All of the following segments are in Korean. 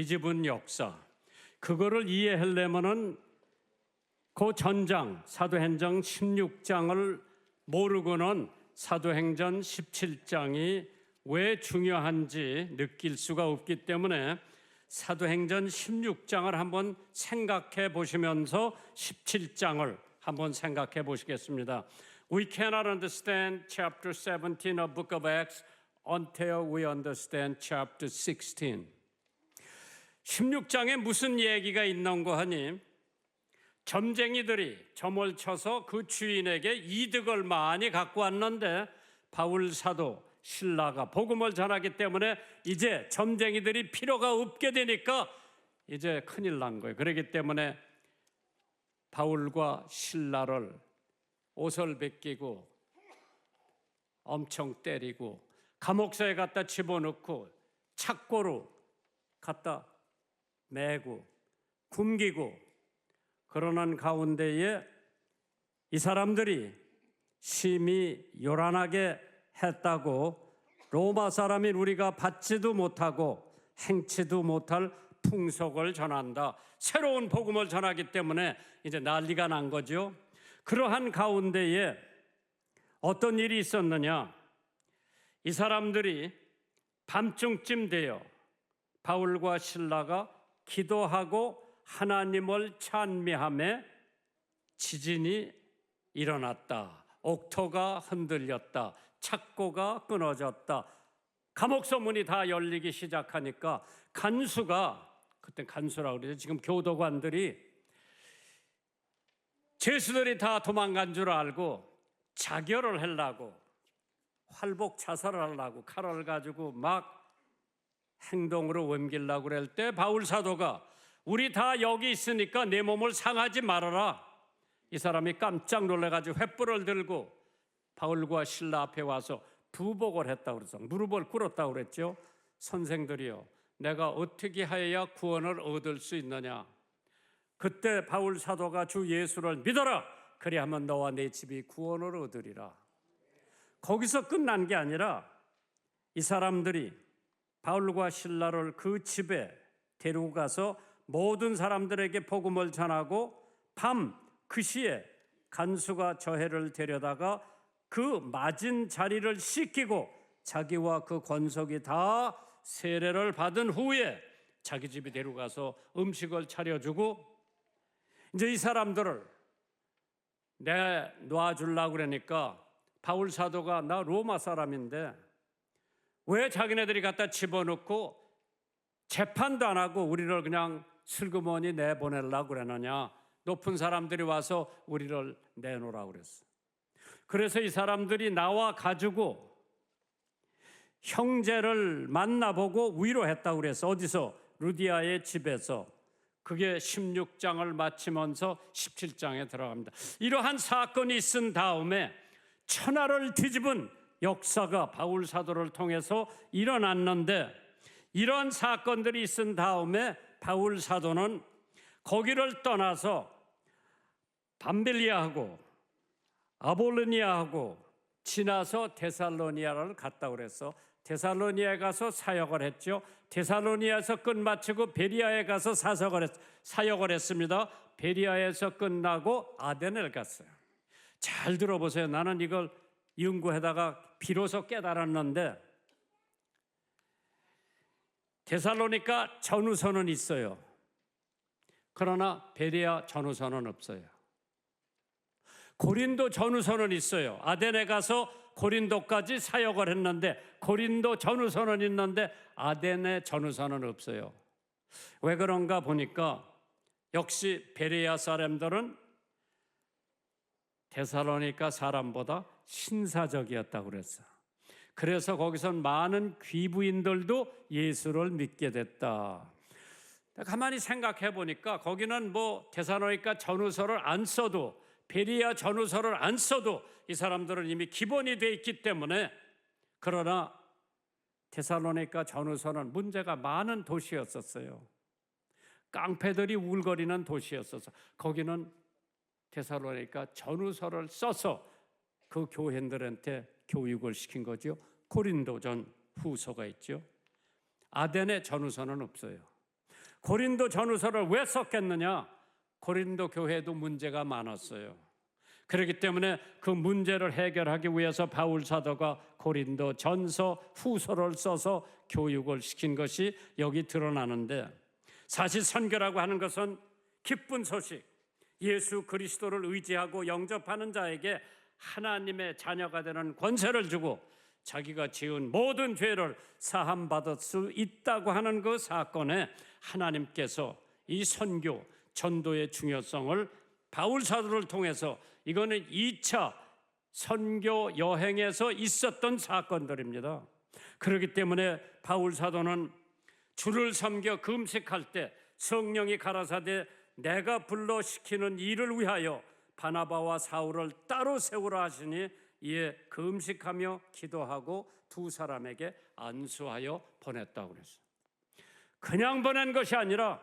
뒤집은 역사, 그거를 이해하려면은 그 전장 사도행전 16장을 모르고는 사도행전 17장이 왜 중요한지 느낄 수가 없기 때문에 사도행전 16장을 한번 생각해 보시면서 17장을 한번 생각해 보시겠습니다. We cannot understand chapter 17 of Book of Acts until we understand chapter 16. 16장에 무슨 얘기가 있는가 하니 점쟁이들이 점을 쳐서 그 주인에게 이득을 많이 갖고 왔는데 바울 사도 신라가 복음을 전하기 때문에 이제 점쟁이들이 필요가 없게 되니까 이제 큰일 난 거예요. 그렇기 때문에 바울과 신라를 옷을 벗기고 엄청 때리고 감옥사에 갖다 집어넣고 착고로 갖다 매고 굶기고 그러는 가운데에 이 사람들이 심히 요란하게 했다고 로마 사람인 우리가 받지도 못하고 행치도 못할 풍속을 전한다. 새로운 복음을 전하기 때문에 이제 난리가 난 거죠. 그러한 가운데에 어떤 일이 있었느냐? 이 사람들이 밤중쯤 되어 바울과 신라가 기도하고 하나님을 찬미하며 지진이 일어났다. 옥토가 흔들렸다. 착고가 끊어졌다. 감옥서 문이 다 열리기 시작하니까 간수가, 그때 간수라고 그러죠. 지금 교도관들이 죄수들이 다 도망간 줄 알고 자결을 하려고 활복 자살을 하려고 칼을 가지고 막 행동으로 옮기려고 그럴 때 바울 사도가 우리 다 여기 있으니까 내 몸을 상하지 말아라. 이 사람이 깜짝 놀라가지고 횃불을 들고 바울과 신라 앞에 와서 부복을 했다고 그래서 무릎을 꿇었다고 그랬죠. 선생들이요, 내가 어떻게 하여야 구원을 얻을 수 있느냐? 그때 바울 사도가 주 예수를 믿어라. 그리하면 너와 내 집이 구원을 얻으리라. 거기서 끝난 게 아니라 이 사람들이 바울과 신라를 그 집에 데리고 가서 모든 사람들에게 복음을 전하고 밤 그 시에 간수가 저해를 데려다가 그 맞은 자리를 씻기고 자기와 그 권속이 다 세례를 받은 후에 자기 집에 데려가서 음식을 차려주고 이제 이 사람들을 놔주려고 그러니까 바울 사도가 나 로마 사람인데 왜 자기네들이 갖다 집어넣고 재판도 안 하고 우리를 그냥 슬그머니 내보내려고 그러느냐? 높은 사람들이 와서 우리를 내놓으라고 그랬어. 그래서 이 사람들이 나와 가지고 형제를 만나보고 위로했다고 그랬어. 어디서? 루디아의 집에서. 그게 16장을 마치면서 17장에 들어갑니다. 이러한 사건이 있은 다음에 천하를 뒤집은 역사가 바울 사도를 통해서 일어났는데 이런 사건들이 있은 다음에 바울 사도는 거기를 떠나서 밤빌리아하고 아볼로니아하고 지나서 데살로니아를 갔다고 그래서 데살로니아에 가서 사역을 했죠. 데살로니아에서 끝마치고 베리아에 가서 사역을 했습니다. 베리아에서 끝나고 아데네를 갔어요. 잘 들어보세요. 나는 이걸 연구하다가 비로소 깨달았는데 데살로니가 전후선은 있어요. 그러나 베리아 전후선은 없어요. 고린도 전후선은 있어요. 아데네 가서 고린도까지 사역을 했는데 고린도 전후선은 있는데 아데네 전후선은 없어요. 왜 그런가 보니까 역시 베레아 사람들은 데살로니가 사람보다 신사적이었다고 그랬어. 그래서 거기선 많은 귀부인들도 예수를 믿게 됐다. 가만히 생각해 보니까 거기는 뭐 데살로니가 전후서를 안 써도 베리아 전후서를 안 써도 이 사람들은 이미 기본이 돼 있기 때문에 그러나 데살로니가 전후서는 문제가 많은 도시였었어요. 깡패들이 울거리는 도시였어서 거기는 데살로니가 전후서를 써서 그 교회들한테 교육을 시킨 거죠. 고린도전 후서가 있죠. 아데네 전후서는 없어요. 고린도 전후서를 왜 썼겠느냐? 고린도 교회도 문제가 많았어요. 그렇기 때문에 그 문제를 해결하기 위해서 바울 사도가 고린도 전서, 후서를 써서 교육을 시킨 것이 여기 드러나는데, 사실 선교라고 하는 것은 기쁜 소식, 예수 그리스도를 의지하고 영접하는 자에게 하나님의 자녀가 되는 권세를 주고 자기가 지은 모든 죄를 사함받을 수 있다고 하는 그 사건에 하나님께서 이 선교, 전도의 중요성을 바울 사도를 통해서, 이거는 2차 선교 여행에서 있었던 사건들입니다. 그렇기 때문에 바울 사도는 주를 섬겨 금식할 때 성령이 가라사대 내가 불러 시키는 일을 위하여 바나바와 사울을 따로 세우라 하시니 이에 금식하며 기도하고 두 사람에게 안수하여 보냈다고 그랬어요. 그냥 보낸 것이 아니라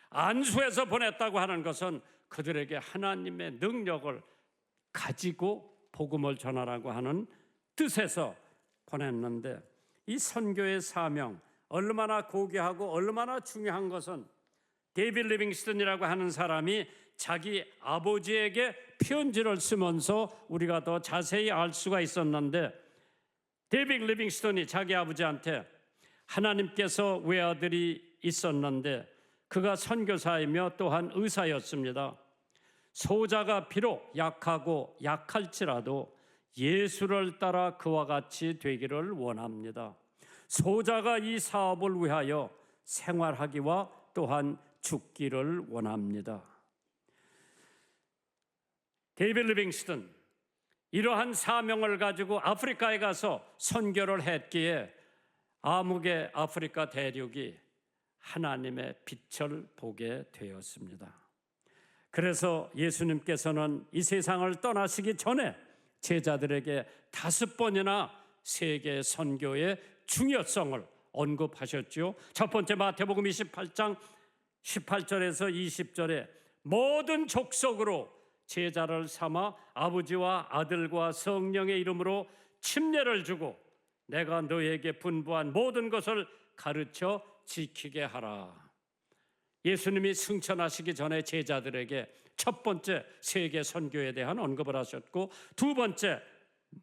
안수해서 보냈다고 하는 것은 그들에게 하나님의 능력을 가지고 복음을 전하라고 하는 뜻에서 보냈는데, 이 선교의 사명 얼마나 고귀하고 얼마나 중요한 것은 데이빗 리빙스턴이라고 하는 사람이 자기 아버지에게 편지를 쓰면서 우리가 더 자세히 알 수가 있었는데, 데이빗 리빙스턴이 자기 아버지한테 하나님께서 외아들이 있었는데 그가 선교사이며 또한 의사였습니다. 소자가 비록 약하고 약할지라도 예수를 따라 그와 같이 되기를 원합니다. 소자가 이 사업을 위하여 생활하기와 또한 죽기를 원합니다. 데이빗 리빙스턴, 이러한 사명을 가지고 아프리카에 가서 선교를 했기에 아무개 아프리카 대륙이 하나님의 빛을 보게 되었습니다. 그래서 예수님께서는 이 세상을 떠나시기 전에 제자들에게 5번이나 세계 선교의 중요성을 언급하셨죠. 첫 번째 마태복음 28장 18절에서 20절에 모든 족속으로 제자를 삼아 아버지와 아들과 성령의 이름으로 침례를 주고 내가 너에게 분부한 모든 것을 가르쳐 지키게 하라. 예수님이 승천하시기 전에 제자들에게 첫 번째 세계 선교에 대한 언급을 하셨고, 두 번째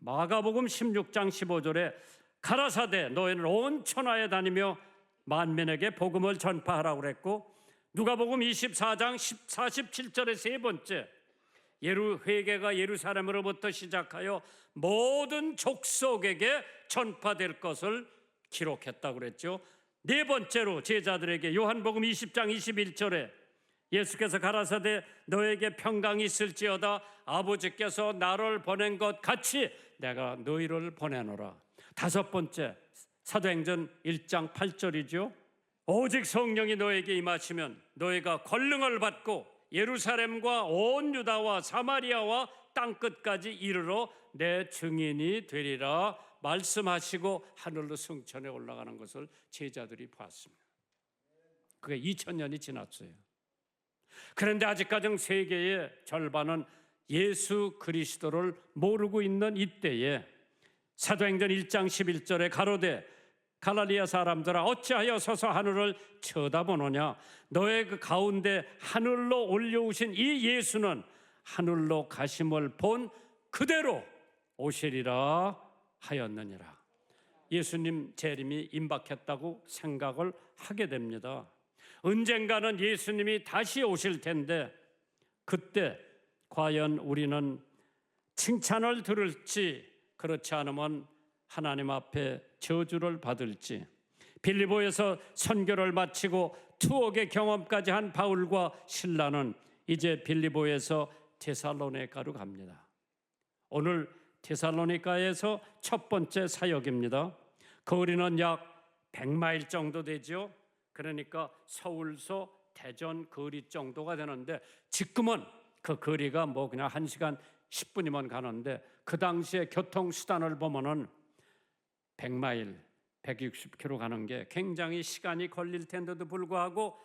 마가복음 16장 15절에 가라사대 너희는 온 천하에 다니며 만민에게 복음을 전파하라고 그랬고, 누가복음 24장 47절에 세 번째 회개가 예루살렘으로부터 시작하여 모든 족속에게 전파될 것을 기록했다고 그랬죠. 네 번째로 제자들에게 요한복음 20장 21절에 예수께서 가라사대 너에게 평강이 있을지어다 아버지께서 나를 보낸 것 같이 내가 너희를 보내노라. 다섯 번째 사도행전 1장 8절이죠. 오직 성령이 너에게 임하시면 너희가 권능을 받고 예루살렘과 온 유다와 사마리아와 땅끝까지 이르러 내 증인이 되리라 말씀하시고 하늘로 승천에 올라가는 것을 제자들이 봤습니다. 그게 2000년이 지났어요. 그런데 아직까지 세계의 절반은 예수 그리스도를 모르고 있는 이때에 사도행전 1장 11절에 가로되 갈릴리 사람들아 어찌하여 서서 하늘을 쳐다보느냐 너의 그 가운데 하늘로 올려오신 이 예수는 하늘로 가심을 본 그대로 오시리라 하였느니라. 예수님 재림이 임박했다고 생각을 하게 됩니다. 언젠가는 예수님이 다시 오실 텐데 그때 과연 우리는 칭찬을 들을지 그렇지 않으면 하나님 앞에 저주를 받을지. 빌립보에서 선교를 마치고 투옥의 경험까지 한 바울과 실라는 이제 빌립보에서 데살로니가로 갑니다. 오늘 데살로니가에서 첫 번째 사역입니다. 거리는 약 100마일 정도 되죠. 그러니까 서울서 대전 거리 정도가 되는데 지금은 그 거리가 뭐 그냥 1시간 10분이면 가는데 그 당시에 교통수단을 보면은 100마일, 160km 가는 게 굉장히 시간이 걸릴 텐데도 불구하고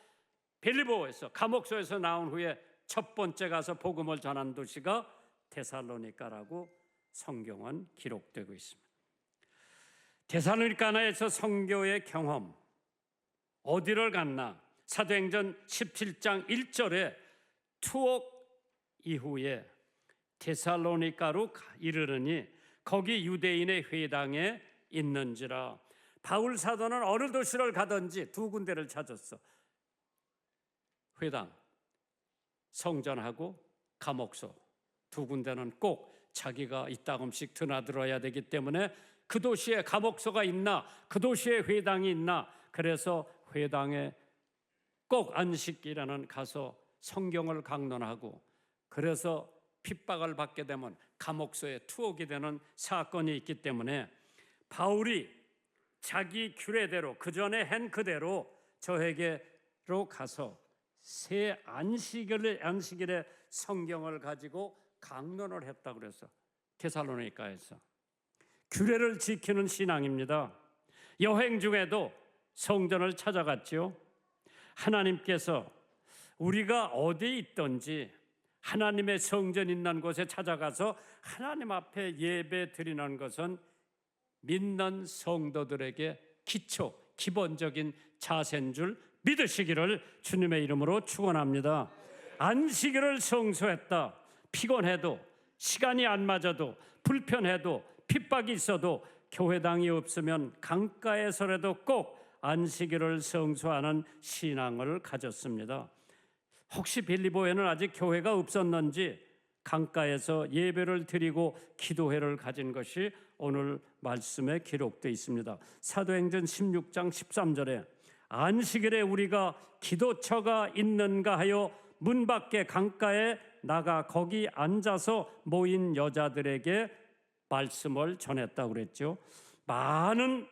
빌립보에서 감옥소에서 나온 후에 첫 번째 가서 복음을 전한 도시가 데살로니가라고 성경은 기록되고 있습니다. 데살로니가에서 선교의 경험 어디를 갔나? 사도행전 17장 1절에 투옥 이후에 데살로니가로 이르르니 거기 유대인의 회당에 있는지라. 바울 사도는 어느 도시를 가든지 두 군데를 찾았어. 회당, 성전하고 감옥소 두 군데는 꼭 자기가 이따금씩 드나들어야 되기 때문에 그 도시에 감옥소가 있나, 그 도시에 회당이 있나, 그래서 회당에 꼭 안식일에는 가서 성경을 강론하고, 그래서 핍박을 받게 되면 감옥소에 투옥이 되는 사건이 있기 때문에 바울이 자기 규례대로 그 전에 한 그대로 저에게로 가서 새 안식일에 성경을 가지고 강론을 했다고 그래서 데살로니가에서 규례를 지키는 신앙입니다. 여행 중에도 성전을 찾아갔죠. 하나님께서 우리가 어디에 있든지 하나님의 성전 있는 곳에 찾아가서 하나님 앞에 예배 드리는 것은 믿는 성도들에게 기본적인 자세인 줄 믿으시기를 주님의 이름으로 축원합니다. 안식일을 성수했다. 피곤해도, 시간이 안 맞아도, 불편해도, 핍박이 있어도 교회당이 없으면 강가에서라도 꼭 안식일을 성수하는 신앙을 가졌습니다. 혹시 빌리보에는 아직 교회가 없었는지 강가에서 예배를 드리고 기도회를 가진 것이 오늘 말씀에 기록되어 있습니다. 사도행전 16장 13절에 안식일에 우리가 기도처가 있는가 하여 문 밖에 강가에 나가 거기 앉아서 모인 여자들에게 말씀을 전했다고 그랬죠. 많은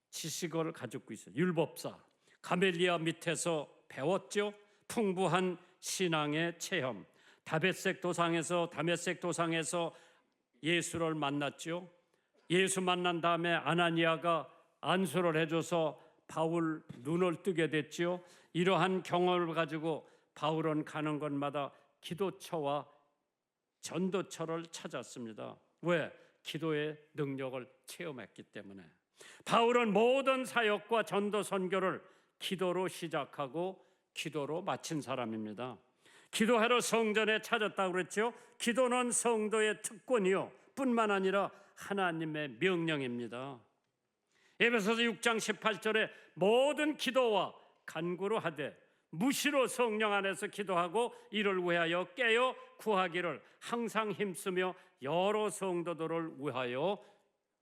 지식을 가지고 있어요. 율법사 가멜리아 밑에서 배웠죠. 풍부한 신앙의 체험. 다메섹 도상에서 예수를 만났죠. 예수 만난 다음에 아나니아가 안수를 해줘서 바울 눈을 뜨게 됐죠. 이러한 경험을 가지고 바울은 가는 곳마다 기도처와 전도처를 찾았습니다. 왜? 기도의 능력을 체험했기 때문에. 바울은 모든 사역과 전도 선교를 기도로 시작하고 기도로 마친 사람입니다. 기도하러 성전에 찾았다고 그랬죠. 기도는 성도의 특권이요 뿐만 아니라 하나님의 명령입니다. 에베소서 6장 18절에 모든 기도와 간구로 하되 무시로 성령 안에서 기도하고 이를 위하여 깨어 구하기를 항상 힘쓰며 여러 성도들을 위하여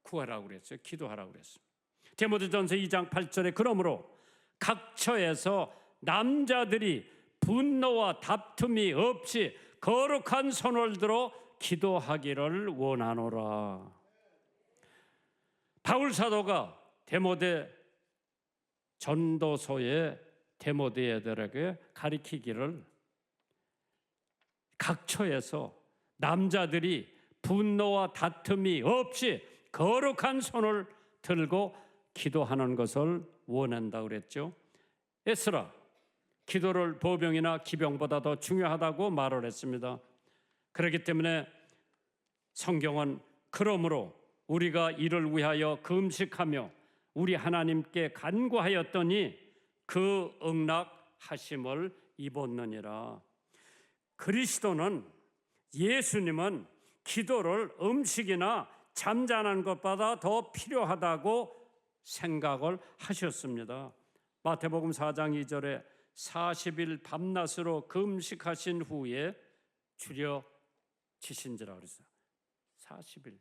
구하라고 그랬어요. 기도하라고 그랬어요. 디모데전서 2장 8절에 그러므로 각 처에서 남자들이 분노와 다툼이 없이 거룩한 손을 들어 기도하기를 원하노라. 바울 사도가 데모데 전도서에 데모데 애들에게 가르치기를 각 처에서 남자들이 분노와 다툼이 없이 거룩한 손을 들고 기도하는 것을 원한다고 그랬죠. 에스라 기도를 보병이나 기병보다 더 중요하다고 말을 했습니다. 그렇기 때문에 성경은 그러므로 우리가 이를 위하여 금식하며 우리 하나님께 간구하였더니 그 응낙하심을 입었느니라. 그리스도는 예수님은 기도를 음식이나 잠자는 것보다 더 필요하다고 생각을 하셨습니다. 마태복음 4장 2절에 40일 밤낮으로 금식하신 후에 줄여지신지라 그랬어요. 40일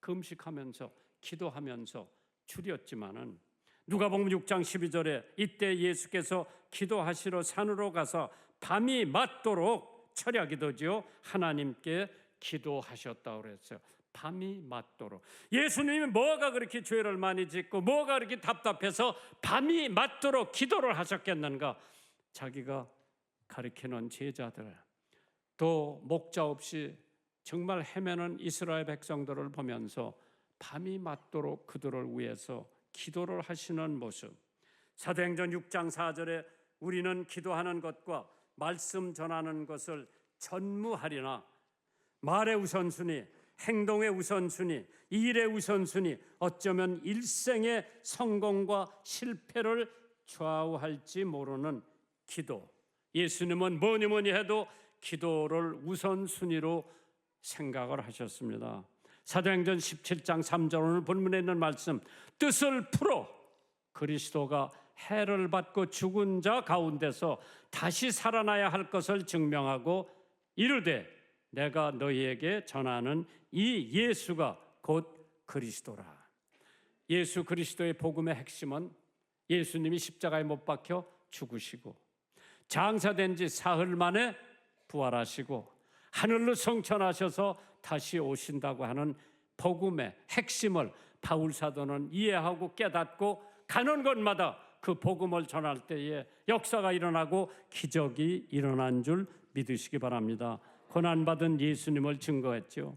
금식하면서 기도하면서 줄였지만은 누가복음 6장 12절에 이때 예수께서 기도하시러 산으로 가서 밤이 맞도록 철야기도지요 하나님께 기도하셨다고 그랬어요. 밤이 맞도록. 예수님이 뭐가 그렇게 죄를 많이 짓고 뭐가 그렇게 답답해서 밤이 맞도록 기도를 하셨겠는가? 자기가 가르치는 제자들 또 목자 없이 정말 헤매는 이스라엘 백성들을 보면서 밤이 맞도록 그들을 위해서 기도를 하시는 모습. 사도행전 6장 4절에 우리는 기도하는 것과 말씀 전하는 것을 전무하리나 말의 우선순위, 행동의 우선순위, 일의 우선순위, 어쩌면 일생의 성공과 실패를 좌우할지 모르는 기도. 예수님은 뭐니 해도 기도를 우선순위로 생각을 하셨습니다. 사도행전 17장 3절 오늘 본문에 있는 말씀, 뜻을 풀어 그리스도가 해를 받고 죽은 자 가운데서 다시 살아나야 할 것을 증명하고 이르되 내가 너희에게 전하는 이 예수가 곧 그리스도라. 예수 그리스도의 복음의 핵심은 예수님이 십자가에 못 박혀 죽으시고 장사된 지 사흘 만에 부활하시고 하늘로 승천하셔서 다시 오신다고 하는 복음의 핵심을 바울 사도는 이해하고 깨닫고 가는 곳마다 그 복음을 전할 때에 역사가 일어나고 기적이 일어난 줄 믿으시기 바랍니다. 고난받은 예수님을 증거했죠.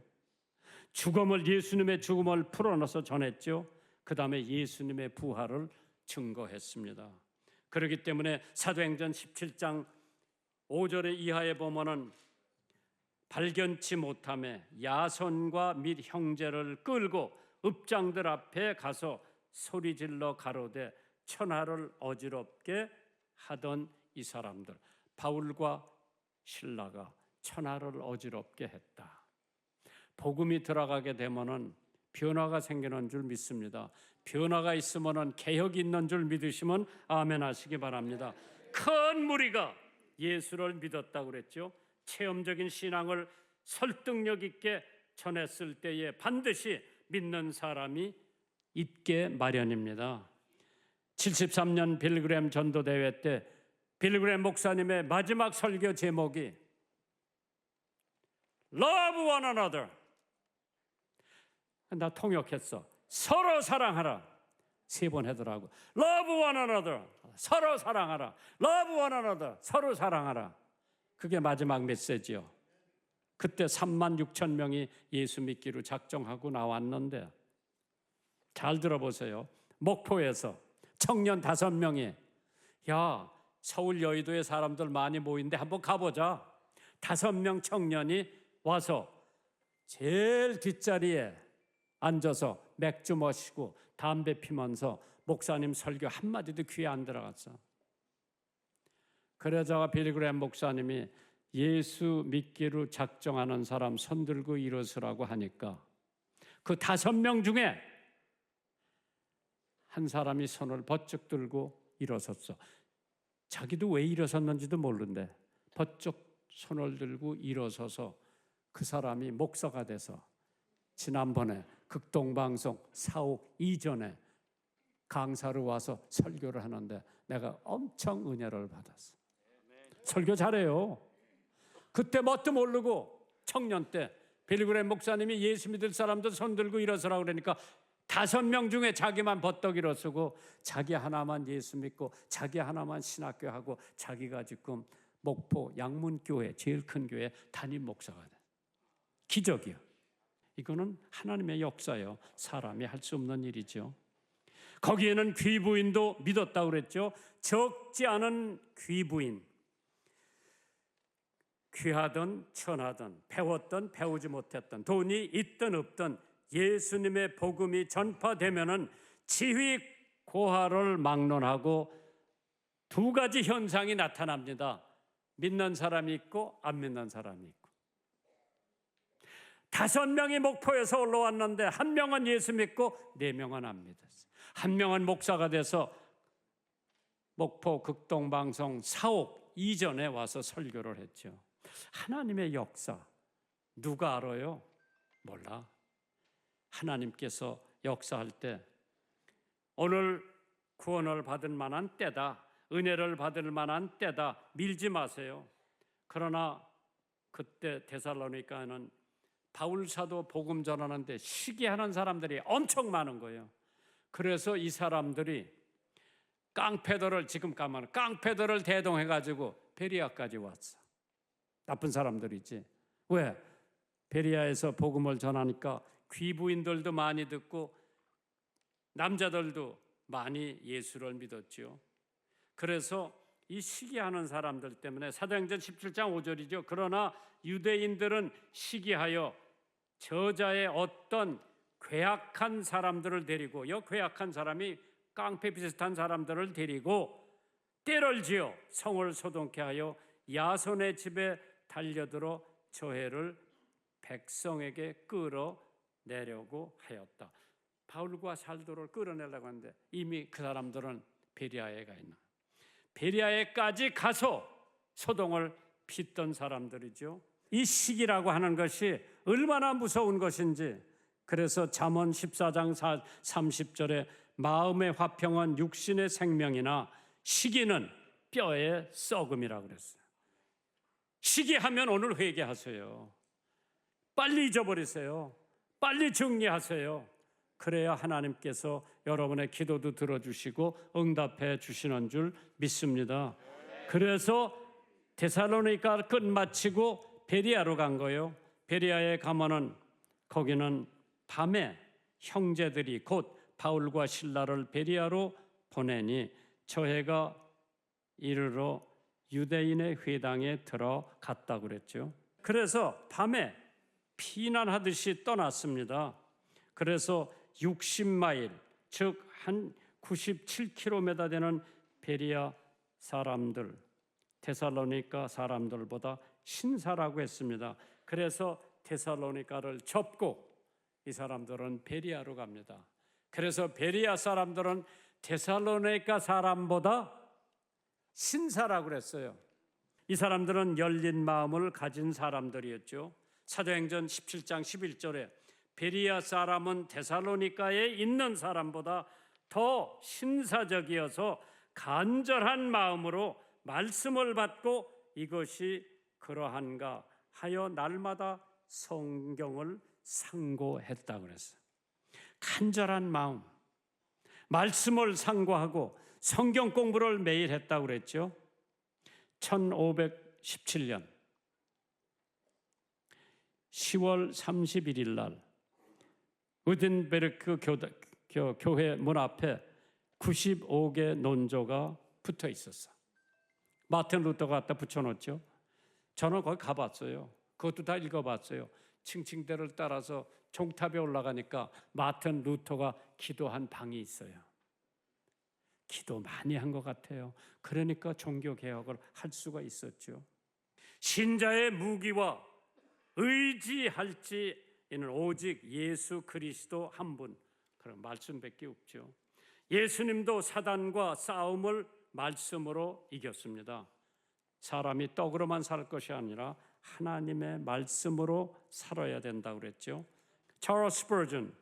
죽음을, 예수님의 죽음을 풀어넣어서 전했죠. 그 다음에 예수님의 부활을 증거했습니다. 그렇기 때문에 사도행전 17장 5절의 이하에 보면은 발견치 못함에 야손과 및 형제를 끌고 읍장들 앞에 가서 소리질러 가로되 천하를 어지럽게 하던 이 사람들, 바울과 실라가 천하를 어지럽게 했다. 복음이 들어가게 되면은 변화가 생기는 줄 믿습니다. 변화가 있으면은 개혁이 있는 줄 믿으시면 아멘 하시기 바랍니다. 큰 무리가 예수를 믿었다고 그랬죠. 체험적인 신앙을 설득력 있게 전했을 때에 반드시 믿는 사람이 있게 마련입니다. 73년 빌그램 전도대회 때 빌그램 목사님의 마지막 설교 제목이 Love one another. 나 통역했어. 서로 사랑하라. 3번 하더라고. Love one another. 서로 사랑하라. Love one another. 서로 사랑하라. 그게 마지막 메시지요. 그때 36,000명이 예수 믿기로 작정하고 나왔는데 잘 들어보세요. 목포에서 청년 5명이 야, 서울 여의도에 사람들 많이 모이는데 한번 가보자. 5명 청년이 와서 제일 뒷자리에 앉아서 맥주 마시고 담배 피면서 목사님 설교 한마디도 귀에 안 들어갔어. 그러다가 빌그램 목사님이 예수 믿기로 작정하는 사람 손 들고 일어서라고 하니까 그 5명 중에 한 사람이 손을 번쩍 들고 일어섰어. 자기도 왜 일어섰는지도 모르는데 번쩍 손을 들고 일어서서 그 사람이 목사가 돼서 지난번에 극동방송 사옥 이전에 강사로 와서 설교를 하는데 내가 엄청 은혜를 받았어. 설교 잘해요. 그때 뭣도 모르고 청년 때 빌그램 목사님이 예수 믿을 사람들 손 들고 일어서라고 그러니까 5명 중에 자기만 버떡 일어서고 자기 하나만 예수 믿고 자기 하나만 신학교 하고 자기가 지금 목포 양문교회 제일 큰 교회 담임 목사가 돼. 기적이요. 이거는 하나님의 역사예요. 사람이 할 수 없는 일이죠. 거기에는 귀부인도 믿었다고 그랬죠. 적지 않은 귀부인. 귀하든 천하든 배웠든 배우지 못했든 돈이 있든 없든 예수님의 복음이 전파되면은 지휘 고하를 막론하고 2가지 현상이 나타납니다. 믿는 사람이 있고 안 믿는 사람이 있고. 5명이 목포에서 올라왔는데 1명은 예수 믿고 4명은 안 믿었어요. 1명은 목사가 돼서 목포 극동방송 사옥 이전에 와서 설교를 했죠. 하나님의 역사 누가 알아요? 몰라. 하나님께서 역사할 때 오늘 구원을 받을 만한 때다, 은혜를 받을 만한 때다, 밀지 마세요. 그러나 그때 데살로니가는 바울 사도 복음 전하는데 시기하는 사람들이 엄청 많은 거예요. 그래서 이 사람들이 깡패들을 지금 가면 깡패들을 대동해가지고 베리아까지 왔어. 나쁜 사람들이지. 왜? 베리아에서 복음을 전하니까 귀부인들도 많이 듣고 남자들도 많이 예수를 믿었죠. 그래서 이 시기하는 사람들 때문에 사도행전 17장 5절이죠. 그러나 유대인들은 시기하여 저자의 어떤 괴악한 사람들을 데리고, 괴악한 사람이 깡패 비슷한 사람들을 데리고 떼를 지어 성을 소동케 하여 야손의 집에 달려들어 저해를 백성에게 끌어내려고 하였다. 바울과 사도를 끌어내려고 하는데 이미 그 사람들은 베리아에 가 있나. 베리아에까지 가서 소동을 빚던 사람들이죠. 이 시기라고 하는 것이 얼마나 무서운 것인지, 그래서 잠언 14장 30절에 마음의 화평은 육신의 생명이나 시기는 뼈의 썩음이라고 그랬어요. 시기하면 오늘 회개하세요. 빨리 잊어버리세요. 빨리 정리하세요. 그래야 하나님께서 여러분의 기도도 들어주시고 응답해 주시는 줄 믿습니다. 그래서 데살로니가 끝마치고 베리아로 간 거예요. 베리아에 가면은 거기는 밤에 형제들이 곧 바울과 실라를 베리아로 보내니 저해가 이르러 유대인의 회당에 들어갔다고 그랬죠. 그래서 밤에 피난하듯이 떠났습니다. 그래서 60마일, 즉 한 97km 되는 베리아 사람들, 데살로니가 사람들보다 신사라고 했습니다. 그래서 데살로니가를 접고 이 사람들은 베리아로 갑니다. 그래서 베리아 사람들은 데살로니가 사람보다 신사라고 그랬어요. 이 사람들은 열린 마음을 가진 사람들이었죠. 사도행전 17장 11절에 베리아 사람은 데살로니가에 있는 사람보다 더 신사적이어서 간절한 마음으로 말씀을 받고 이것이 그러한가 하여 날마다 성경을 상고했다고 그랬어요. 간절한 마음, 말씀을 상고하고 성경 공부를 매일 했다고 그랬죠. 1517년 10월 31일 날 우든베르크 교회 문 앞에 95개 논조가 붙어 있었어. 마틴 루터가 갖다 붙여놓죠. 저는 거기 가봤어요. 그것도 다 읽어봤어요. 층층대를 따라서 종탑에 올라가니까 마틴 루터가 기도한 방이 있어요. 기도 많이 한 것 같아요. 그러니까 종교개혁을 할 수가 있었죠. 신자의 무기와 의지할지는 오직 예수 그리스도 한 분, 그런 말씀밖에 없죠. 예수님도 사단과 싸움을 말씀으로 이겼습니다. 사람이 떡으로만 살 것이 아니라 하나님의 말씀으로 살아야 된다고 그랬죠. 찰스 스퍼전,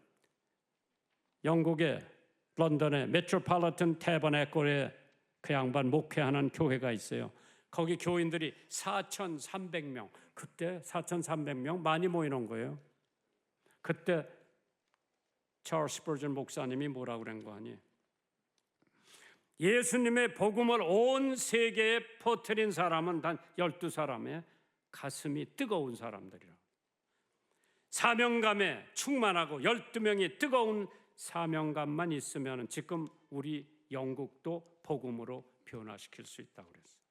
영국의 런던의 메트로폴리탄 태버네클에 그 양반 목회하는 교회가 있어요. 거기 교인들이 4,300명, 그때 4,300명 많이 모이는 거예요. 그때 찰스 스퍼전 목사님이 뭐라고 그런 거 아니에요? 예수님의 복음을 온 세계에 퍼뜨린 사람은 단 12사람의 가슴이 뜨거운 사람들이라. 사명감에 충만하고 12명이 뜨거운 사명감만 있으면 지금 우리 영국도 복음으로 변화시킬 수 있다고 그랬어요.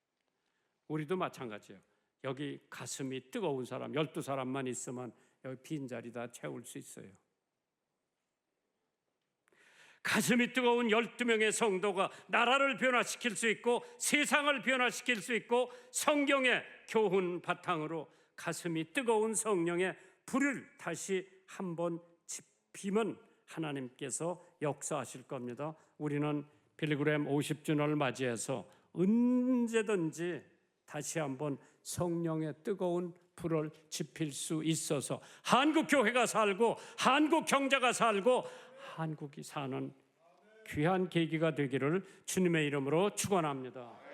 우리도 마찬가지예요. 여기 가슴이 뜨거운 사람 12사람만 있으면 여기 빈자리 다 채울 수 있어요. 가슴이 뜨거운 12명의 성도가 나라를 변화시킬 수 있고 세상을 변화시킬 수 있고 성경의 교훈 바탕으로 가슴이 뜨거운 성령의 불을 다시 한번 지피면 하나님께서 역사하실 겁니다. 우리는 필그램 50주년을 맞이해서 언제든지 다시 한번 성령의 뜨거운 불을 지필 수 있어서 한국 교회가 살고 한국 경제가 살고 한국이 사는 귀한 계기가 되기를 주님의 이름으로 축원합니다.